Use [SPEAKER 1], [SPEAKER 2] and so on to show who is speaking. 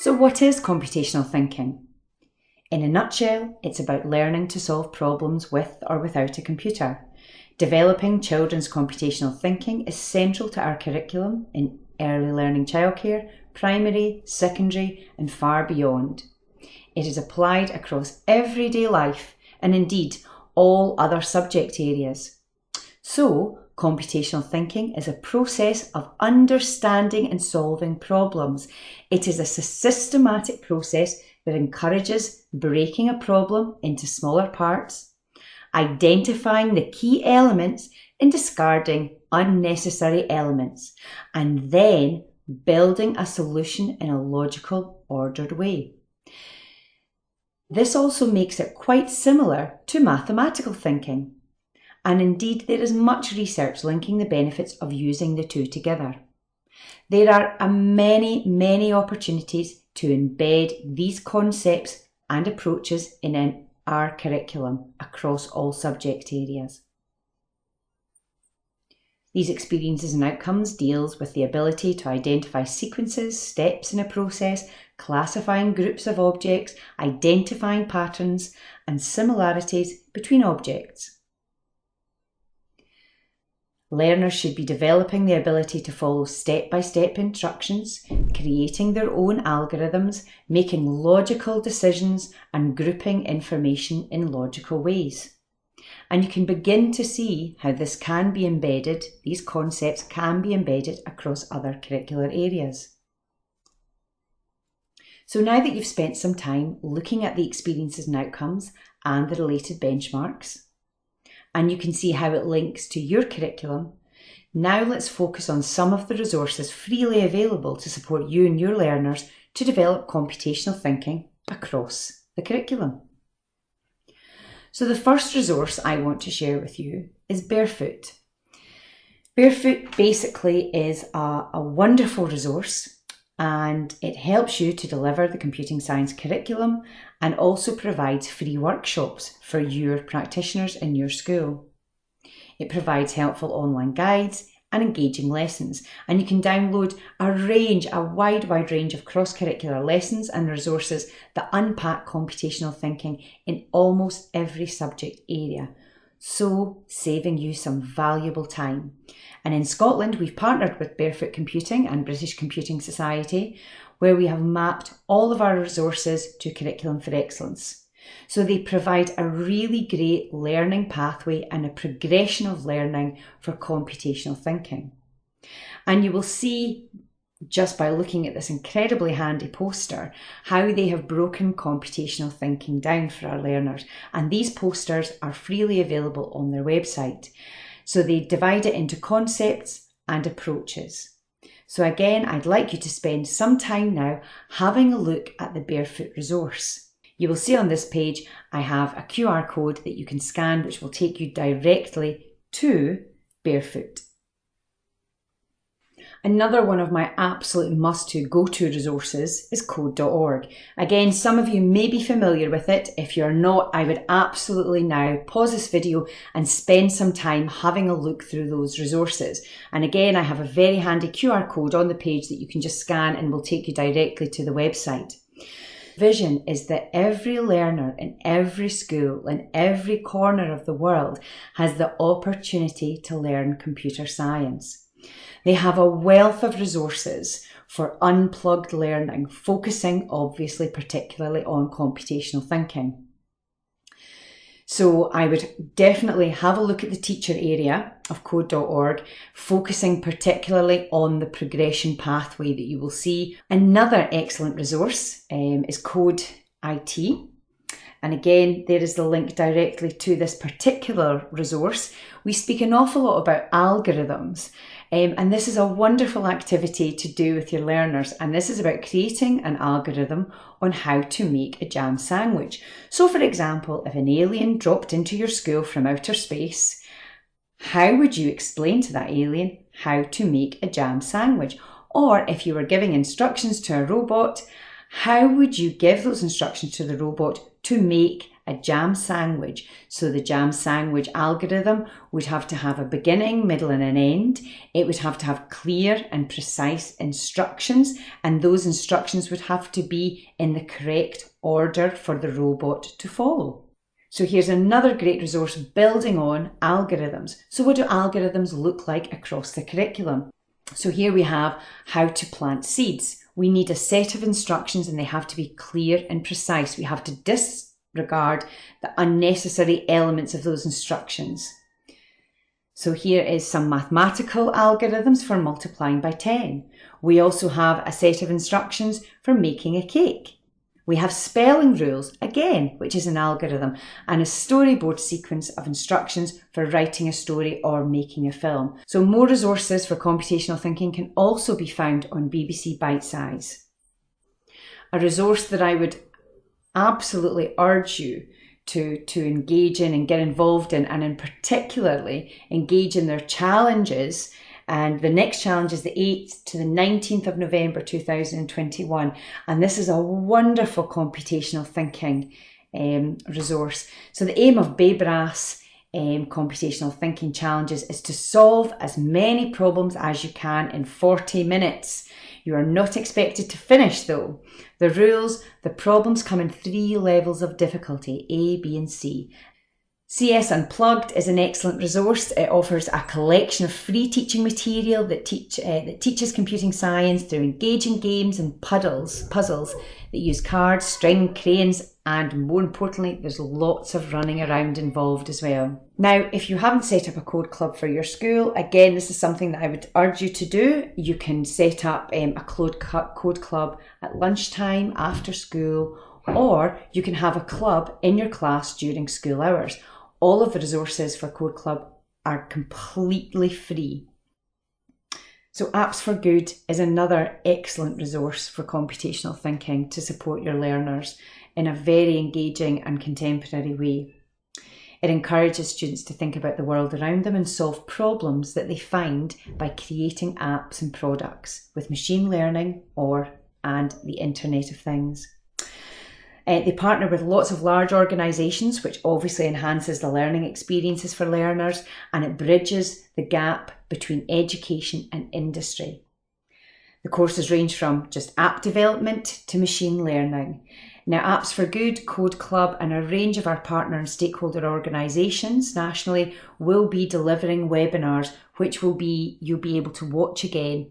[SPEAKER 1] So what is computational thinking? In a nutshell, it's about learning to solve problems with or without a computer. Developing children's computational thinking is central to our curriculum in early learning childcare, primary, secondary, and far beyond. It is applied across everyday life and indeed all other subject areas. So, computational thinking is a process of understanding and solving problems. It is a systematic process that encourages breaking a problem into smaller parts, identifying the key elements and discarding unnecessary elements, and then building a solution in a logical, ordered way. This also makes it quite similar to mathematical thinking. And indeed, there is much research linking the benefits of using the two together. There are many opportunities to embed these concepts and approaches in our curriculum across all subject areas. These experiences and outcomes deals with the ability to identify sequences, steps in a process, classifying groups of objects, identifying patterns and similarities between objects. Learners should be developing the ability to follow step-by-step instructions, creating their own algorithms, making logical decisions, and grouping information in logical ways. And you can begin to see how this can be embedded, these concepts can be embedded across other curricular areas. So now that you've spent some time looking at the experiences and outcomes and the related benchmarks, and you can see how it links to your curriculum, now let's focus on some of the resources freely available to support you and your learners to develop computational thinking across the curriculum. So the first resource I want to share with you is Barefoot. Barefoot basically is a wonderful resource, and it helps you to deliver the computing science curriculum and also provides free workshops for your practitioners in your school. It provides helpful online guides and engaging lessons, and you can download a wide range of cross-curricular lessons and resources that unpack computational thinking in almost every subject area, so saving you some valuable time. And in Scotland, we've partnered with Barefoot Computing and British Computing Society, where we have mapped all of our resources to Curriculum for Excellence. So they provide a really great learning pathway and a progression of learning for computational thinking. And you will see, just by looking at this incredibly handy poster, how they have broken computational thinking down for our learners. And these posters are freely available on their website. So they divide it into concepts and approaches. So again, I'd like you to spend some time now having a look at the Barefoot resource. You will see on this page, I have a QR code that you can scan, which will take you directly to Barefoot. Another one of my absolute must-to go-to resources is Codeorg. Again, some of you may be familiar with it. If you're not, I would absolutely now pause this video and spend some time having a look through those resources. And again, I have a very handy QR code on the page that you can just scan and will take you directly to the website. Vision is that every learner in every school in every corner of the world has the opportunity to learn computer science. They have a wealth of resources for unplugged learning, focusing obviously particularly on computational thinking. So I would definitely have a look at the teacher area of Codeorg, focusing particularly on the progression pathway that you will see. Another excellent resource is Code IT. And again, there is the link directly to this particular resource. We speak an awful lot about algorithms, and this is a wonderful activity to do with your learners. And this is about creating an algorithm on how to make a jam sandwich. So for example, if an alien dropped into your school from outer space, how would you explain to that alien how to make a jam sandwich? Or if you were giving instructions to a robot, how would you give those instructions to the robot to make a jam sandwich. So the jam sandwich algorithm would have to have a beginning, middle and an end. It would have to have clear and precise instructions, and those instructions would have to be in the correct order for the robot to follow. So here's another great resource building on algorithms. So what do algorithms look like across the curriculum? So here we have how to plant seeds. We need a set of instructions and they have to be clear and precise. We have to disregard the unnecessary elements of those instructions. So here is some mathematical algorithms for multiplying by 10. We also have a set of instructions for making a cake. We have spelling rules, again, which is an algorithm, and a storyboard sequence of instructions for writing a story or making a film. So more resources for computational thinking can also be found on BBC Bitesize. A resource that I would absolutely urge you to engage in and get involved in, and in particularly engage in their challenges. And the next challenge is the 8th to the 19th of November 2021. And this is a wonderful computational thinking resource. So the aim of BEBRAS computational thinking challenges is to solve as many problems as you can in 40 minutes. You are not expected to finish though. The rules, the problems come in 3 levels of difficulty, A, B and C. CS Unplugged is an excellent resource. It offers a collection of free teaching material that teaches computing science through engaging games and puzzles that use cards, string, crayons, and more importantly, there's lots of running around involved as well. Now, if you haven't set up a code club for your school, again, this is something that I would urge you to do. You can set up a code club at lunchtime, after school, or you can have a club in your class during school hours. All of the resources for Code Club are completely free. So Apps for Good is another excellent resource for computational thinking to support your learners in a very engaging and contemporary way. It encourages students to think about the world around them and solve problems that they find by creating apps and products with machine learning and the Internet of Things. They partner with lots of large organisations, which obviously enhances the learning experiences for learners, and it bridges the gap between education and industry. The courses range from just app development to machine learning. Now, Apps for Good, Code Club and a range of our partner and stakeholder organisations nationally will be delivering webinars which you'll be able to watch again